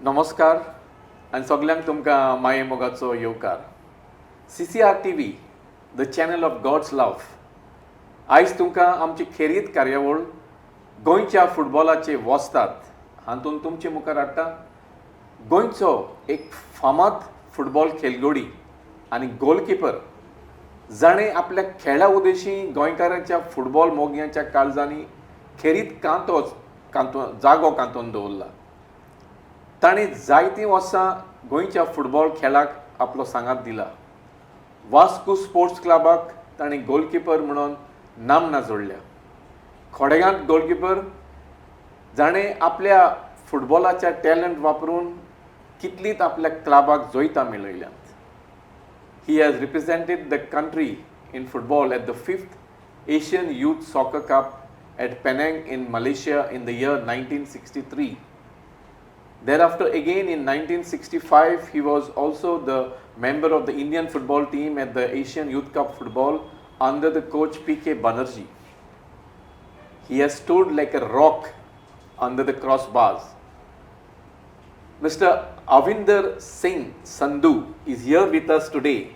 नमस्कार आनी सगल्यांक तुमकां माये मोगाचो येवकार. CCR TV, the channel of God's love. आयज तुमकां आमची खेरीत कार्यावळ गोंयच्या फुटबॉलाचे वस्ताद हातूंत तुमचे मुखार हाडटा. गोंयचो एक फामाद फुटबॉल खेळगडी आनी गोलकीपर जाणें आपल्या खेळा उदेशी गोंयकारांच्या फुटबॉल मोग्यांच्या काळजांनी खेरीत जागो कांतोवन दवरला. ताणें जायतीं वर्सां गोंयच्या फुटबॉल खेळाक आपलो सांगात दिला. वास्को स्पोर्ट्स क्लबाक ताणें गोलकीपर म्हणून नामना जोडल्या. खोडेगांत गोलकीपर जाणें आपल्या फुटबॉलाच्या टॅलंट वापरून कितलींच आपल्या क्लबाक जोयतां मेळयल्यांत. He has represented the country in football at the 5th Asian Youth Soccer Cup at Penang in Malaysia in the year 1963. Thereafter again in 1965 he was also the member of the Indian football team at the Asian Youth Cup football under the coach P.K. Banerjee. He has stood like a rock under the crossbars. Mr. Avinder Singh Sandhu is here with us today,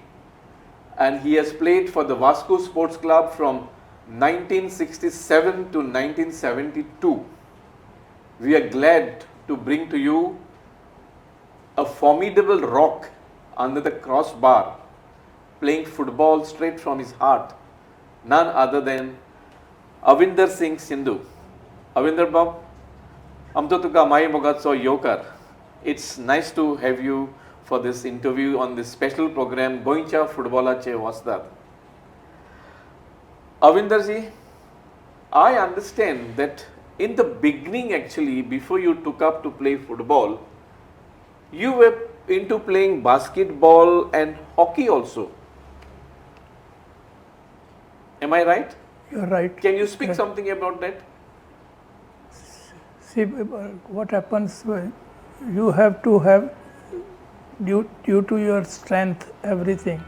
and he has played for the Vasco Sports Club from 1967 to 1972. We are glad to bring to you a formidable rock under the crossbar, playing football straight from his heart, none other than Avinder Singh Sandhu. Avinder Bab, amto tuka mai mogatso yokar. It's nice to have you for this interview on this special program Gõychea Futtbolache Vostad. Avinder ji, I understand that in the beginning actually, before you took up to play football, you were into playing basketball and hockey also. Am I right? You're right. Can you speak something about that? See, what happens when you have to have, due to your strength, everything.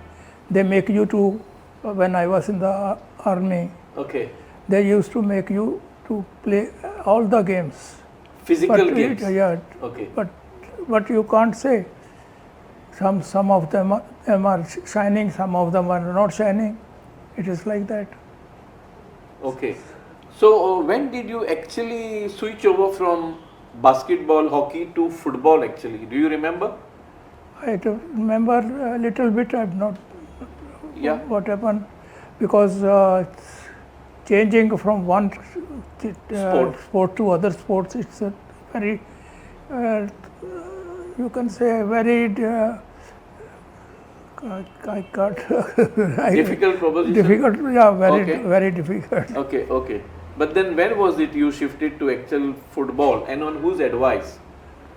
They make you to, when I was in the army, Okay. they used to make you to play all the games. Physical games? Yeah. Okay. But you can't say. Some of them are shining, some of them are not shining. It is like that. Okay. So when did you actually switch over from basketball, hockey to football actually? Do you remember? I remember a little bit. I'm not. Yeah. What happened? Because changing from one sport to other sports, it's a very, you can say, very. I can't. Difficult proposition? Difficult, yeah, very, Okay. very difficult. Okay. But then when was it you shifted to actual football, and on whose advice?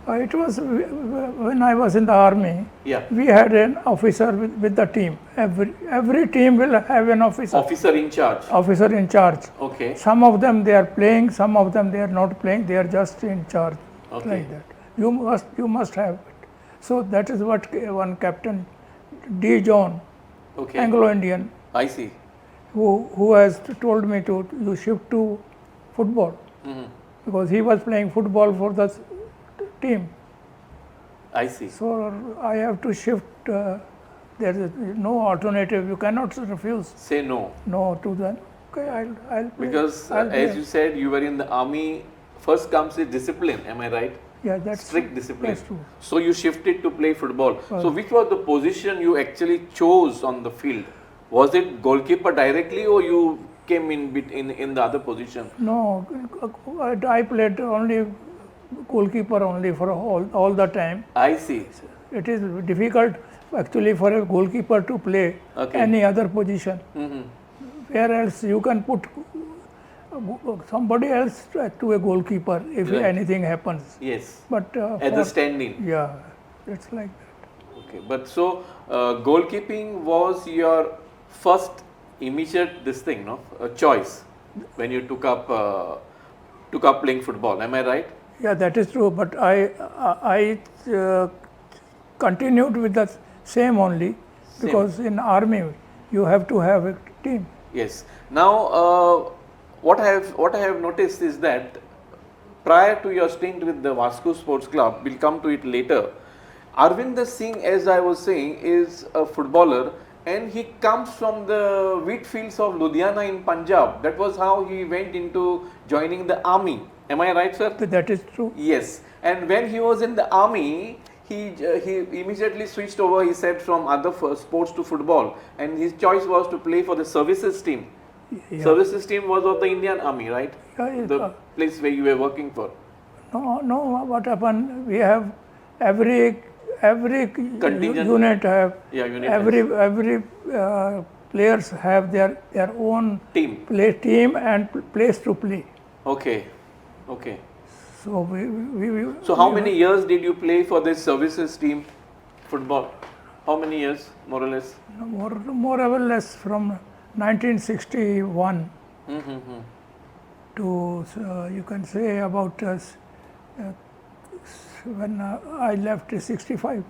It was when I was in the army. Yeah. We had an officer with the team. Every team will have an officer. Officer in charge. Officer in charge. Okay. Some of them they are playing, some of them they are not playing. They are just in charge, Okay. like that. You must have it. So that is what one captain, D. John, Okay. Anglo-Indian, I see. who has told me to you shift to football, because he was playing football for the team. I see. So I have to shift. There is no alternative. You cannot refuse. Say no. No to them. Okay, I'll play. Because I'll play. as you said, you were in the army. First comes the discipline. Am I right? Yeah, that's Strict discipline. That's true. So you shifted to play football. So which was the position you actually chose on the field? Was it goalkeeper directly, or you came in the other position? No, I played only goalkeeper only for all the time. I see. It is difficult actually for a goalkeeper to play Okay. any other position. Where else you can put somebody else to a goalkeeper if Right. anything happens. Yes. But As a stand-in. yeah, it's like that. Okay. But so goalkeeping was your first immediate choice when you took up playing football. Am I right? Yeah, that is true. But I continued with the same only, because in army you have to have a team. Yes. Now, what I have noticed is that prior to your stint with the Vasco Sports Club, we'll come to it later. Avinder Singh, as I was saying, is a footballer and he comes from the wheat fields of Ludhiana in Punjab. That was how he went into joining the army. Am I right, sir? That is true. Yes. And when he was in the army, he immediately switched over, he said, from other sports to football. And his choice was to play for the services team. Yeah. Services team was of the Indian Army, right? Yeah, The place where you were working for. No, what happened? We have every Contingent. unit have Yeah, unit every players have their own Team. team and place to play. Okay. Okay. So we So how many years did you play for this services team football? How many years, more or less? more or less from 1961 Mm-hmm. to you can say about when I left 65.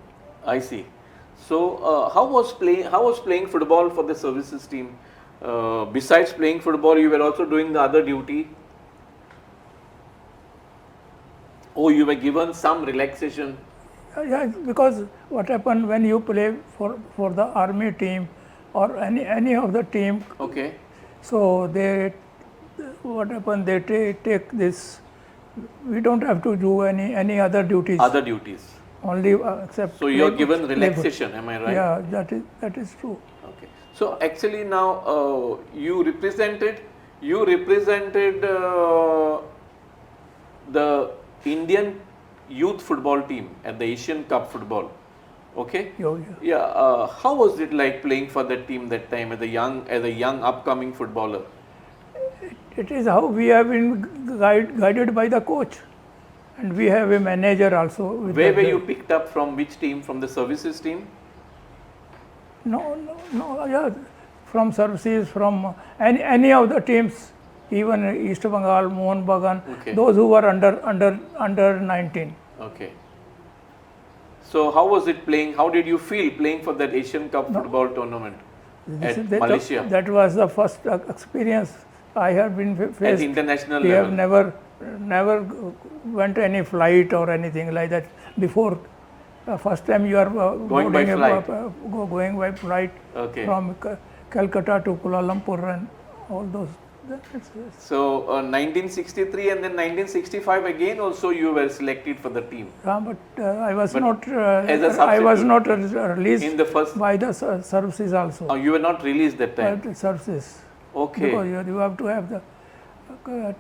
I see. So how was playing football for the services team? Besides playing football, you were also doing the other duty. Oh, you were given some relaxation. Yeah, because what happened when you play for the army team or any of the team, Okay. so what happened, they take this, we don't have to do any other duties. Other duties. Only except. So you are play- given play relaxation, am I right? Yeah, that is true. Okay. So actually now you represented the Indian youth football team at the Asian Cup football. Okay. Yeah. Yeah. How was it like playing for that team that time as a young upcoming footballer? It is how we have been guided by the coach, and we have a manager also. Where were you picked up from? Which team? From the services team? No. Yeah, from services, from any of the teams, even East Bengal, Mohun Bagan, Okay. those who were under 19. Okay. So how was it playing? How did you feel playing for that Asian Cup football tournament at Malaysia? That was the first experience I have been At faced. international We level? have never went any flight or anything like that before. First time you are Going by boarding flight. going by flight Okay. from Calcutta to Kuala Lumpur and all those. So 1963 and then 1965 again also you were selected for the team. But I was not. as a I was substitute not released in the first. by the services also. Oh, you were not released that By time. the services. Okay. Because you have to have the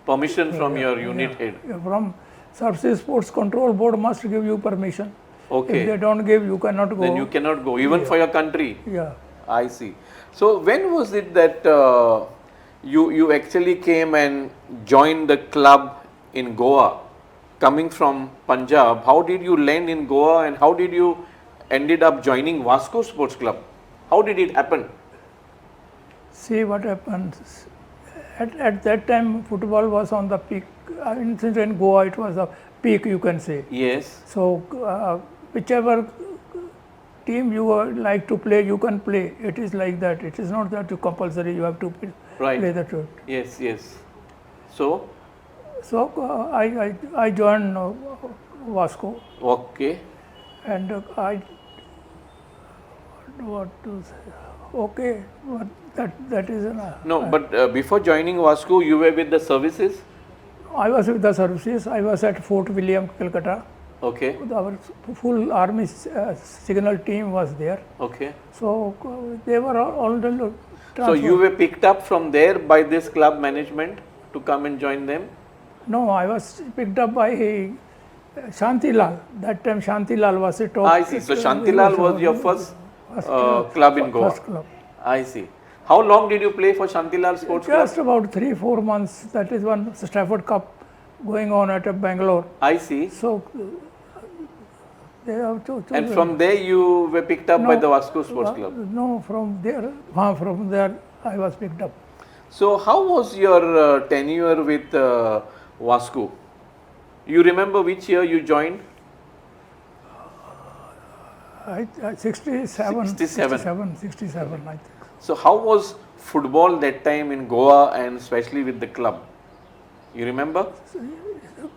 Permission from your unit head. from Services Sports Control Board must give you permission. If they Okay. don't give, you cannot go. Then you cannot go even for your country. Yeah. I see. So when was it that you actually came and joined the club in Goa, coming from Punjab? How did you land in Goa and how did you ended up joining Vasco Sports Club? How did it happen? See what happens. At that time, football was on the peak. In Goa, it was the peak, you can say. Yes. So, whichever team you like to play, you can play. It is like that. It is not that you compulsory. You have to Right. play the tour. Yes. Yes. So. So I joined Vasco, Okay. and what to say? Okay, but that is No, but before joining Vasco, you were with the services. I was with the services. I was at Fort William, Calcutta. Okay. Our full army signal team was there. Okay. So they were all the So you were picked up from there by this club management to come and join them. No, I was picked up by Shantilal. That time Shantilal was a top. I see. So Shantilal was your first club in Goa. First club. I see. How long did you play for Shantilal Sports Club? Just about 3-4 months. That is one Stafford Cup going on at Bangalore. I see. So they have to. And from there you were picked up by the Vasco Sports Club. No, from there I was picked up. So how was your tenure with Vasco? You remember which year you joined? 67, 67, I think. So how was football that time in Goa and especially with the club? You remember?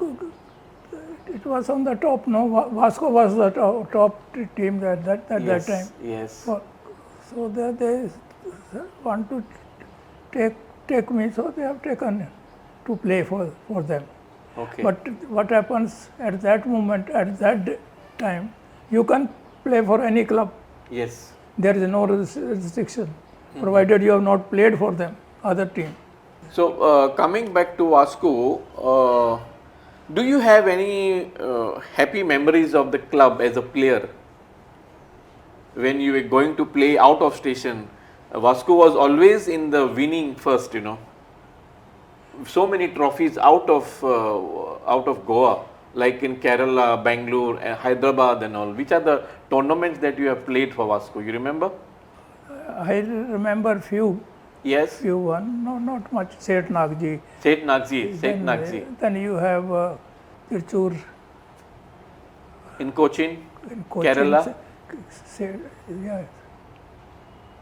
it was on the top. No, Vasco was the top team at that time. Yes. So they want to take me, so they have taken to play for them. Okay. But what happens at that moment, at that time, you can play for any club. Yes. There is no restriction, provided you have not played for them, other team. So coming back to Vasco, do you have any happy memories of the club as a player? When you were going to play out of station, Vasco was always in the winning first, you know. So many trophies out of Goa, like in Kerala, Bangalore, Hyderabad and all. Which are the tournaments that you have played for Vasco? You remember? I remember few. Yes. Few one, no, not much. Seth Nagji. Seth Nagji. Then you have Tirchur. In Cochin, In Cochin, Kerala. Yeah.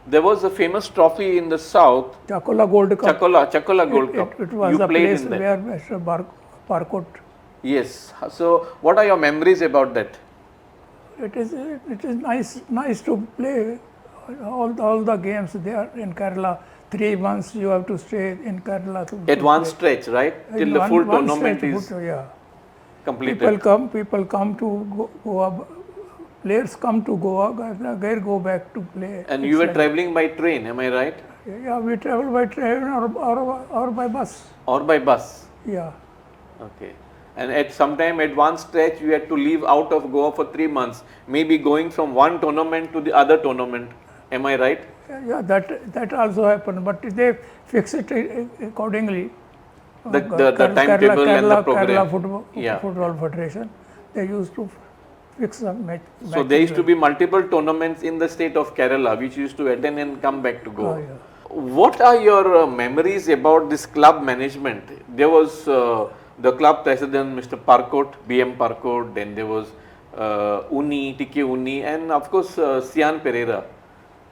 There was a famous trophy in the south, Chakola Gold Cup. Chakola Gold Cup. It was you the played place in that. where Mr. Parkot. Yes. So, what are your memories about that? It is nice to play all the games there in Kerala. 3 months you have to stay in Kerala to At one play. stretch, right? Till In the full one tournament stretch, is yeah. completed. People come to Goa. Players come to Goa, again go back to play. And you were traveling by train, am I right? Yeah, we travel by train or by bus. Or by bus? Yeah. Okay. And at some time, at one stretch, you had to leave out of Goa for 3 months, maybe going from one tournament to the other tournament. Am I right? Yeah, that also happened, but they fix it accordingly. The timetable and the program. Kerala Football Federation, they used to fix a match. So there used to be multiple tournaments in the state of Kerala, which you used to attend and come back to Goa. Oh, yeah. What are your memories about this club management? There was the club president, Mr. Parkot, BM Parkot, then there was TK Uni, and of course Sian Pereira.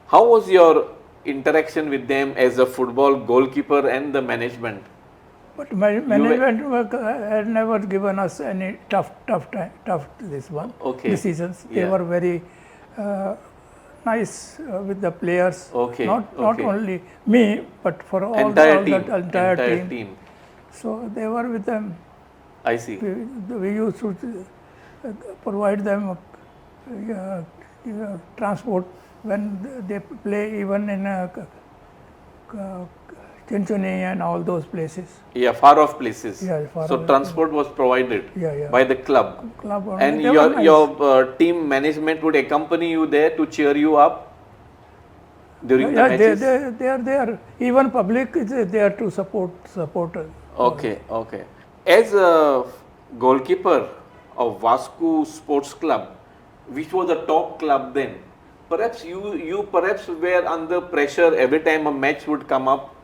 How was your interaction with them as a football goalkeeper and the management? But management had never given us any tough decisions. They were very nice with the players. Not only me, but for all the entire team. So they were with them. I see. We used to provide them transport when they play, even in Chinchoni and all those places. Yeah, far off places. Yeah, so transport was provided by the club. And your team management would accompany you there to cheer you up during the matches? They are there. Even public is there to support us. Okay. As a goalkeeper of Vasco Sports Club, which was a top club then, perhaps you perhaps were under pressure every time a match would come up,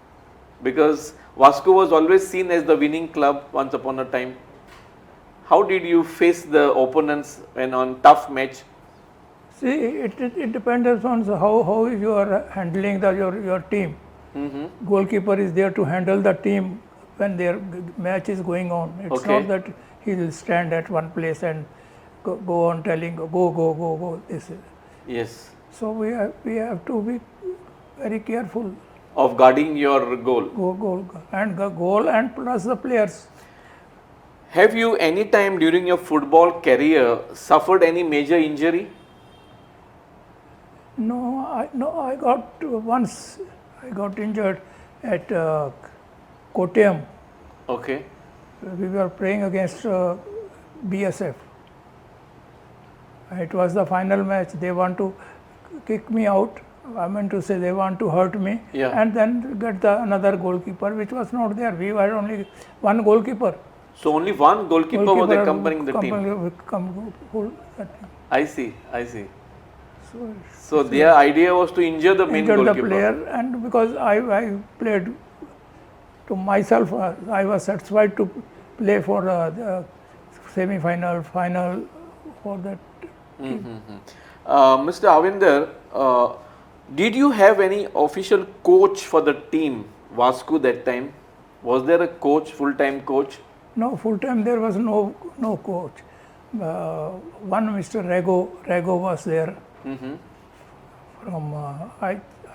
because Vasco was always seen as the winning club once upon a time. How did you face the opponents when on tough match? See, it depends on how you are handling your team. Goalkeeper is there to handle the team when their match is going on. It's not that he will stand at one place and go on telling go. This is. Yes. So we have to be very careful of guarding your goal. Goal and plus the players. Have you any time during your football career suffered any major injury? No, I got once. I got injured at Kottayam. Okay. We were playing against BSF. It was the final match. They want to kick me out. I meant to say they want to hurt me, and then get another goalkeeper, which was not there. We had only one goalkeeper. So only one goalkeeper was accompanying the team. I see. So their idea was to injure the main goalkeeper. The player, and because I played to myself, I was satisfied to play for the semi-final, final for that team. Mr. Avinder, did you have any official coach for the team, Vasco, that time? Was there a coach, full-time coach? No, full time there was no coach. One Mr. Rego was there from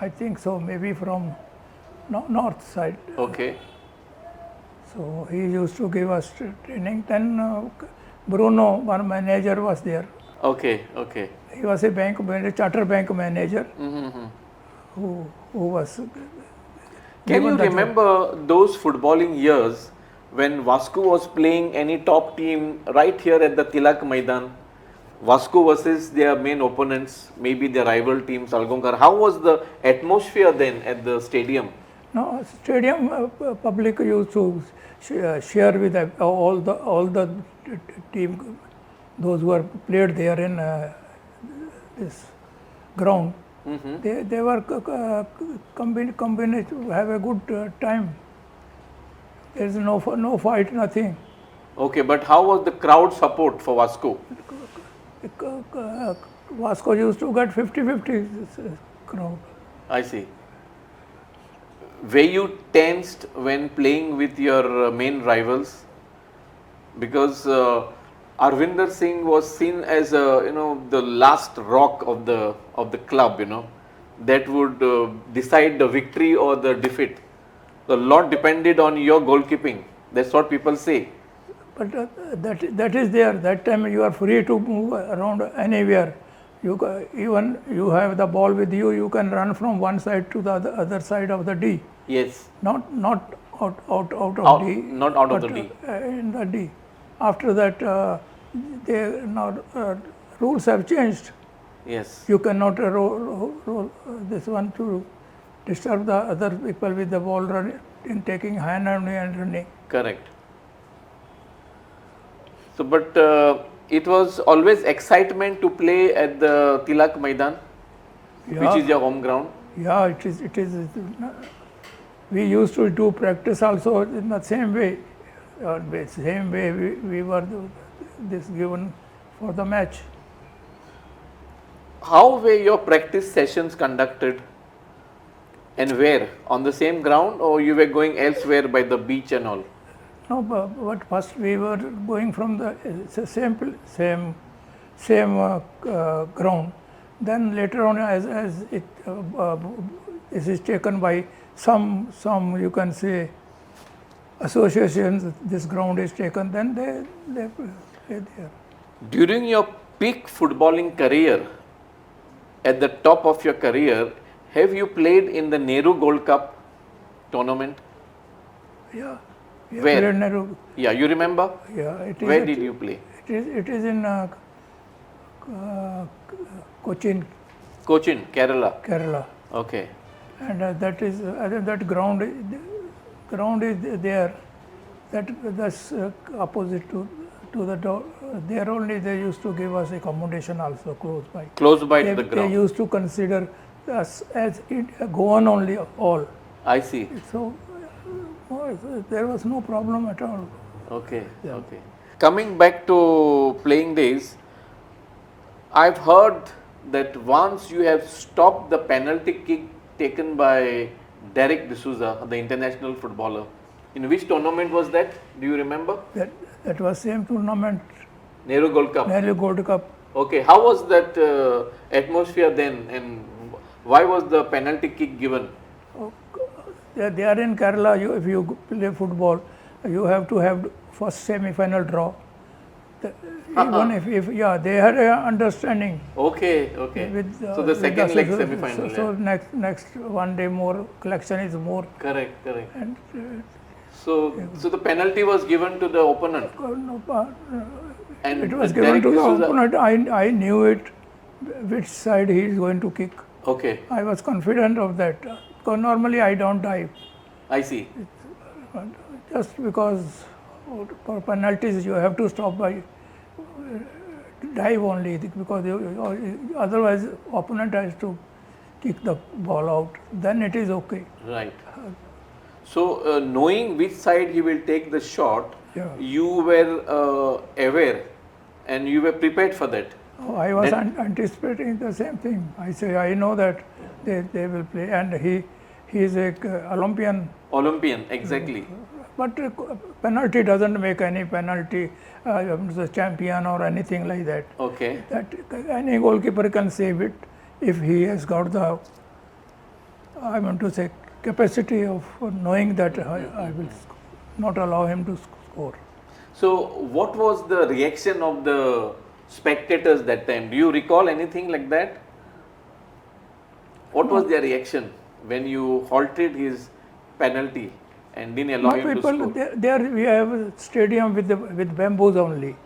I think so, maybe from north side. Okay. So he used to give us training. Then Bruno, one manager, was there. Okay. Okay. He was a bank manager, charter bank manager, who was. Can you given the job. remember those footballing years when Vasco was playing any top team right here at the Tilak Maidan? Vasco versus their main opponents, maybe their rival team Salgaonkar. How was the atmosphere then at the stadium? No, stadium public used to share with all the team, those who were played there in this ground. They were combined to have a good time. There is no fight, nothing. Okay, but how was the crowd support for Vasco? Vasco used to get 50-50 crowd. I see. Were you tensed when playing with your main rivals? Because Avinder Singh was seen as the last rock of the club, that would decide the victory or the defeat. A lot depended on your goalkeeping. That's what people say. But that is there. That time you are free to move around anywhere. Even you have the ball with you, you can run from one side to the other side of the D. Yes. Not out of D. Not out of the D. In the D. After that, rules have changed. Yes. You cannot roll this one to disturb the other people with the ball running, in taking hand and running. Correct. So, but it was always excitement to play at the Tilak Maidan, which is your home ground. Yeah, it is. We used to do practice also in the same way. Same way we were this given for the match. How were your practice sessions conducted, and where? On the same ground, or you were going elsewhere by the beach and all? No, but first we were going from the same ground. Then later on, as it this is taken by some you can say associations, this ground is taken. Then they play there. During your peak footballing career, at the top of your career, have you played in the Nehru Gold Cup tournament? Yeah. Where? Nehru. Yeah, you remember? Yeah. Where did you play? It is in Cochin, Kerala. Okay. and that is that ground is there. That's opposite to the door. There only they used to give us accommodation also close by. Close by to the They ground. used to consider us as go on only all. I see. So there was no problem at all. Okay. Okay. Coming back to playing days, I've heard that once you have stopped the penalty kick taken by Derek D'Souza, the international footballer. In which tournament was that? Do you remember? That was same tournament, Nehru Gold Cup. Nehru Gold Cup. Okay. How was that atmosphere then, and why was the penalty kick given? They are in Kerala. If you play football, you have to have first semi-final draw. Even if they had an understanding. Okay. With, so the second leg semi-final. So next one day more collection is more. Correct. And So the penalty was given to the opponent. And it was Derek given to the D'Souza- opponent. I knew it, which side he is going to kick. Okay, I was confident of that. Because normally I don't dive. I see. Just because for penalties you have to stop by dive only, because otherwise opponent has to kick the ball out. Then it is okay. Right. So knowing which side he will take the shot, Yeah. you were aware and you were prepared for that. I was anticipating the same thing. I say I know that they will play, and he is a Olympian Olympian, exactly. but penalty doesn't make any penalty the champion or anything like that. Okay. That any goalkeeper can save it if he has got the, I want to say, capacity of knowing that I will not allow him to score. So, what was the reaction of the spectators that time? Do you recall anything like that? What was their reaction when you halted his penalty and didn't allow My him people, to score? there we have a stadium with bamboos only.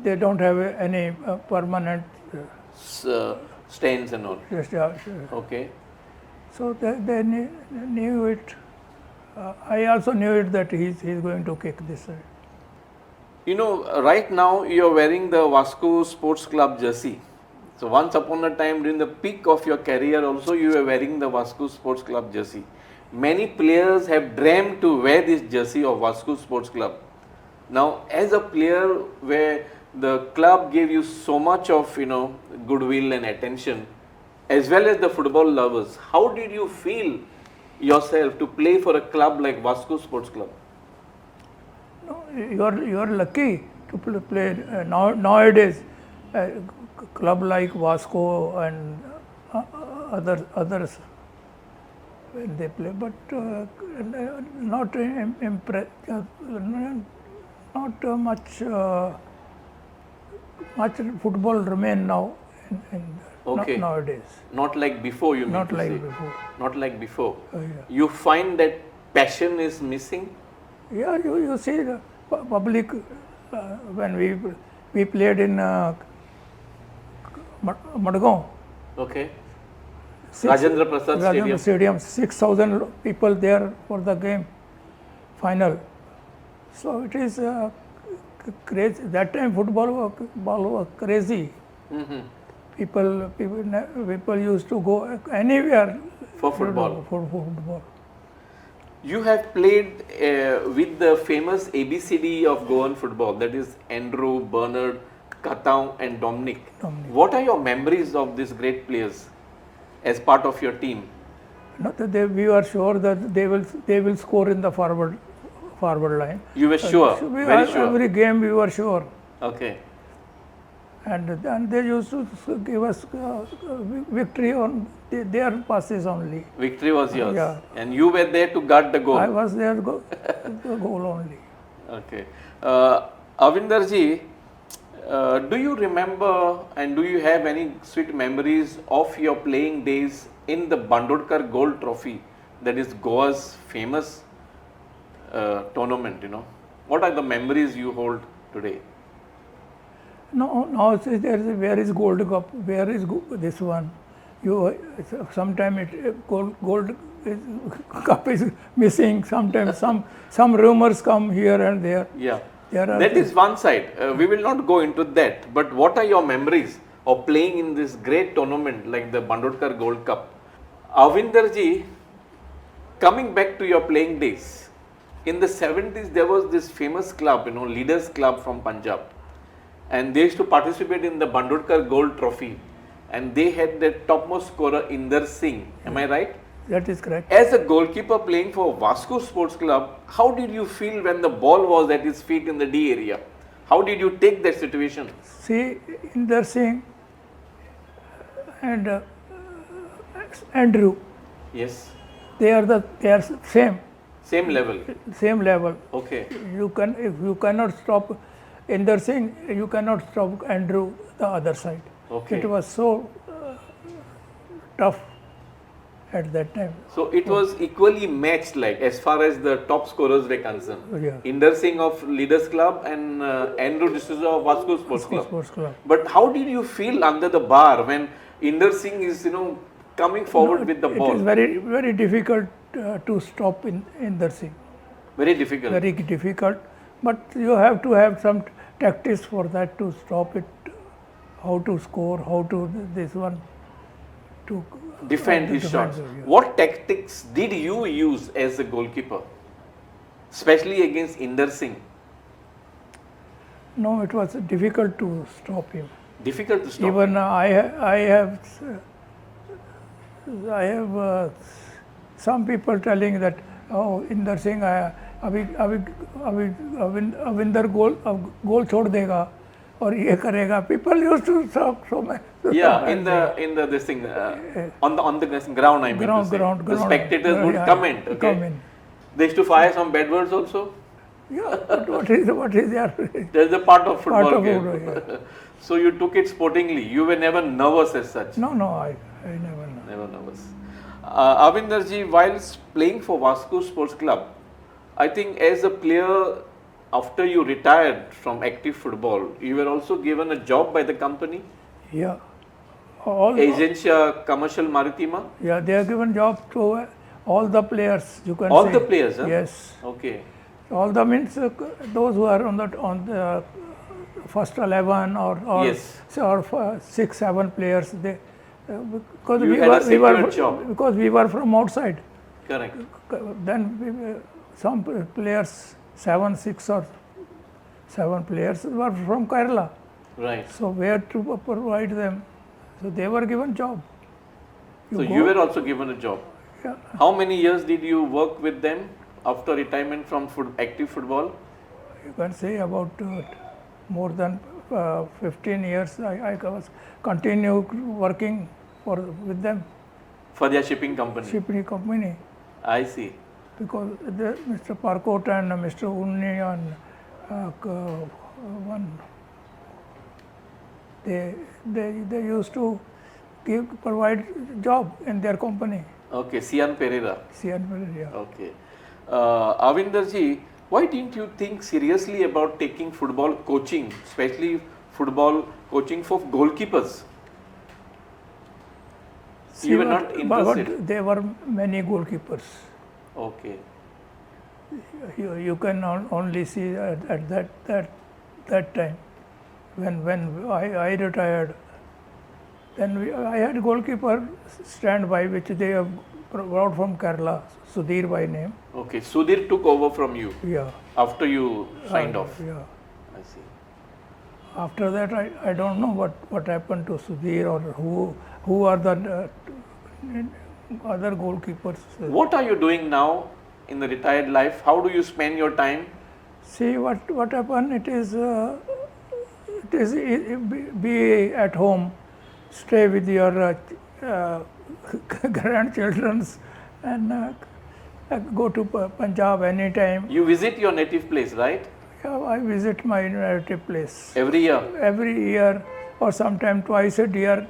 They don't have any permanent. Stands and all. Okay. So they knew it. I also knew it that he's going to kick this side. You know, right now you are wearing the Vasco Sports Club jersey. So once upon a time during the peak of your career also you were wearing the Vasco Sports Club jersey. Many players have dreamed to wear this jersey of Vasco Sports Club. Now as a player where the club gave you so much of goodwill and attention as well as the football lovers, how did you feel yourself to play for a club like Vasco Sports Club? No, you are lucky to play nowadays. Club like Vasco and others when they play, but not much football remain now Okay. nowadays. Not like before, you mean Not to like say? before. Not like before. Yeah. You find that passion is missing? Yeah, you see the public when we played in Madgaon. Okay. Rajendra Prasad Stadium. 6,000 people there for the game final. So it is crazy. That time football was crazy. People used to go anywhere For football. For football. You have played with the famous ABCD of Goan football, that is Andrew, Bernard, Katau and Dominic. What are your memories of these great players as part of your team? Not that we were sure that they will score in the forward line. You were sure, very sure. Every game we were sure. Okay. And they used to give us victory on their passes only. Victory was yours. Yeah. And you were there to guard the goal. I was there the goal only. Okay. Avinder ji, do you remember and do you have any sweet memories of your playing days in the Bandodkar Gold Trophy, that is Goa's famous tournament, What are the memories you hold today? No, now where is Gold Cup? Where is this one? Sometimes gold cup is missing. Sometimes some rumors come here and there. Yeah, that is one side. We will not go into that. But what are your memories of playing in this great tournament like the Bandodkar Gold Cup? Avinder ji, coming back to your playing days, in the 70s there was this famous club, Leaders Club from Punjab. And they used to participate in the Bandodkar Gold Trophy. And they had the topmost scorer Inder Singh. Am I right? That is correct. As a goalkeeper playing for Vasco Sports Club, how did you feel when the ball was at his feet in the D area? How did you take that situation? See, Inder Singh and Andrew. Yes. They are same. Same level. Same level. Okay. If you cannot stop Inder Singh, you cannot stop Andrew the other side. Okay. It was so tough at that time. So it was equally matched, like as far as the top scorers were concerned. Yeah. Inder Singh of Leaders Club and Andrew D'Souza of Vasco Sports Club. Sports Club. But how did you feel under the bar when Inder Singh is, coming forward with the ball? It is very, very difficult to stop Inder Singh. Very difficult. Very difficult. But you have to have some tactics for that to stop it. How to score, how to this one to defend his shots. Yeah. What tactics did you use as a goalkeeper, especially against Inder Singh? No, it was difficult to stop him. Difficult to stop. Even I have some people telling that, oh, Inder Singh, अभी अभी अभी अविंदर गोल छोड़ देगा और ये करेगा. People used to talk so much. Yeah, in the this thing on the ground, I mean to say. The spectators would comment. Okay. Come in. They used to fire some bad words also. Yeah, but what is their That's a part of football part of game. football, yeah. So you took it sportingly. You were never nervous as such. No, I never know. Never nervous. Avinderji, whilst playing for Vasco Sports Club, I think as a player, after you retired from active football, you were also given a job by the company, Yeah. All Agencia Commercial Maritima. yeah, they are given job to all the players. You can All say. the players, huh? Yes. Okay. All the means those who are on the first 11 or Yes. or 6-7 players. They because You we had a were secured job. because we were from outside. Correct. Then some players 6 or 7 players were from Kerala. Right. So where to provide them? So they were given job. So you were also given a job. Yeah. How many years did you work with them after retirement from active football? You can say about more than 15 years. I was continue working with them, For their shipping company. shipping company, I see. because Mr. Parkot and Mr. Unni and one they used to provide job in their company. Okay, Sian Pereira. Yeah. Okay. Avinderji, why didn't you think seriously about taking football coaching, especially football coaching for goalkeepers? You were not interested? But there were many goalkeepers. Okay. You can only see at that time when I retired. Then I had goalkeeper standby, which they have brought from Kerala, Sudhir by name. Okay, Sudhir took over from you Yeah. after you signed off. Yeah. I see. After that, I don't know what happened to Sudhir or who are the other goalkeepers. What are you doing now in the retired life? How do you spend your time? See what happened. It is be at home, stay with your grandchildren, and go to Punjab anytime. You visit your native place, right? Yeah, I visit my native place Every year. every year, or sometime twice a year,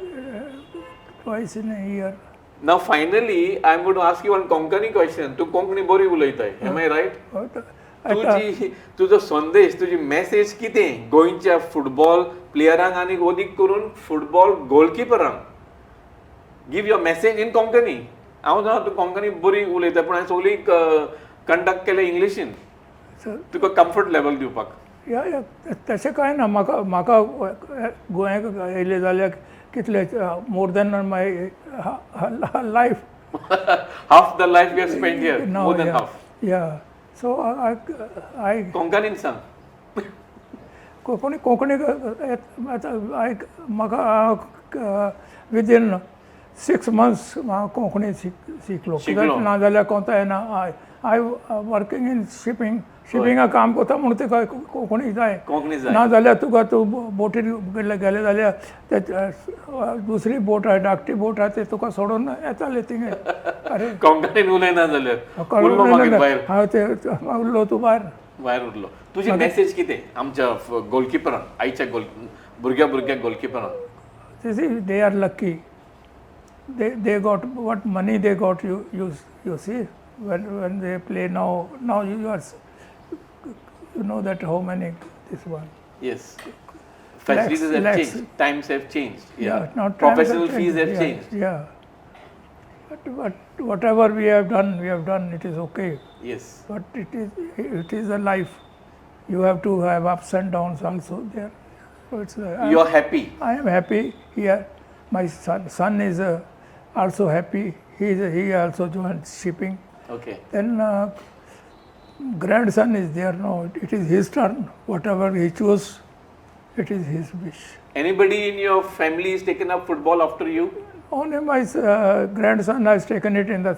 twice in a year. Now finally, I am going to ask you one Konkani question. तू कोंकणी बरी उलयताय. Am I right? तुझो संदेश, तुझी message कितें गोंयच्या football प्लेयरांक आनी ओदीक करून football गोलकीपरांक? Give your message इन कोंकणी. हांव जाणा तूं कोंकणी बरी उलयता, पूण हांवें सगळी कंडक्ट केलें इंग्लिशीन. तुका कम्फर्ट लेवल दिवपाक. या तशें कांय ना. म्हाका गोंयाक येयलें जाल्यार कितले more than my life. Half the life you have spent here, No, more than yeah. half. Yeah. So I कोंकणीन सांग. कोंकणी म्हाका within 6 months हांव कोंकणी शिकलो. कित्याक ना जाल्यार कोंता येना. I working in शिपिंगा काम करता म्हणून तुका कोंकणी जाय. कोंकणी जाय. ना जाल्यार तूं बोटीर गेले जाल्यार ते दुसरी बोट आहा, धाकटी बोट आहा, ते तुका सोडून येताले थिंगा. अरे कोंकणीन उलयना जाल्यार उरलो मागीर भायर. हांव ते उरलो तूं भायर उरलो. तुजी मेसेज कितें आमच्या गोलकीपरांक, आयच्या भुरग्या गोलकीपरांक? they are lucky. They got what money they got. You see when they play now you know that how many this one. Yes. Facilities have Lakhs. changed. Times have changed. Yeah. Not Professional fees have changed. Yeah. But whatever we have done. It is okay. Yes. But it is a life. You have to have ups and downs also there. So it's You are happy. I am happy here. My son is also happy. He also joined shipping. Okay. Then grandson is there now. It is his turn. Whatever he chose, it is his wish. Anybody in your family is taken up football after you? Only my grandson has taken it in the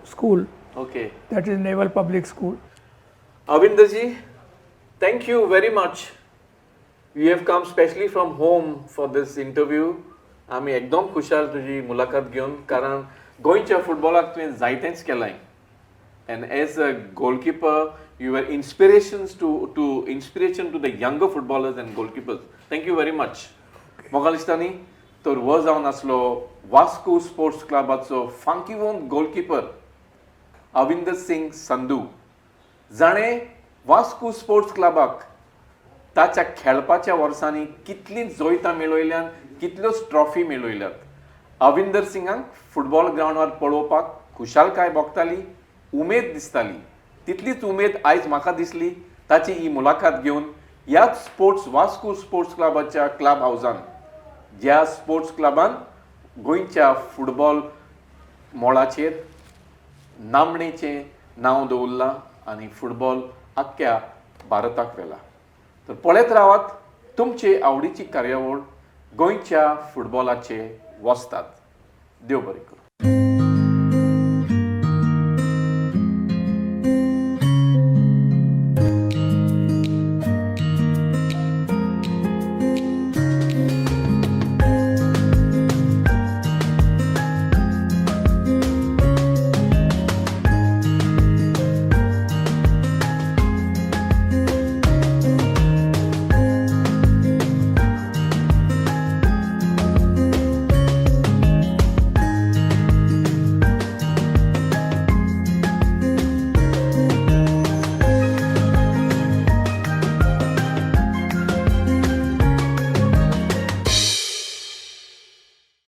school. Okay. That is Naval Public School. Avinderji, thank you very much. You have come specially from home for this interview. आम्ही एकदम खुशाल तुझी मुलाखत घेवन कारण गोंयच्या फुटबॉलाक तुवें जायतेंच केलाय. And as a goalkeeper, you were inspiration to the younger footballers and goalkeepers. Thank you very much. मोगालिस्तानी तर हो जावन आसलो Vasco sports क्लबाचो फांकीवोन goalkeeper Avinder Singh Sandhu. जाणें वास्को स्पोर्ट्स क्लबाक ताच्या खेळपाच्या वर्सांनी कितलीं जैतां मेळयल्यान कितल्योच ट्रॉफी मेळयल्यात. अविंदर सिंगाक फुटबॉल ग्राउंडार पळोवपाक खुशालकाय भोगताली, उमेद दिसताली. तितलीच उमेद आयज म्हाका दिसली ताची ही मुलाखत घेवन ह्याच वास्को स्पोर्ट्स क्लबाच्या क्लब हावसान, ज्या स्पोर्ट्स क्लबान गोंयच्या फुटबॉल मोळाचेर नामणेचें नांव दवरलां आनी फुटबॉल आख्ख्या भारताक व्हेला. तर पळयत रावात तुमचे आवडीची कार्यावळ गोंयच्या फुटबॉलाचे वस्ताद. देव बरें करूं.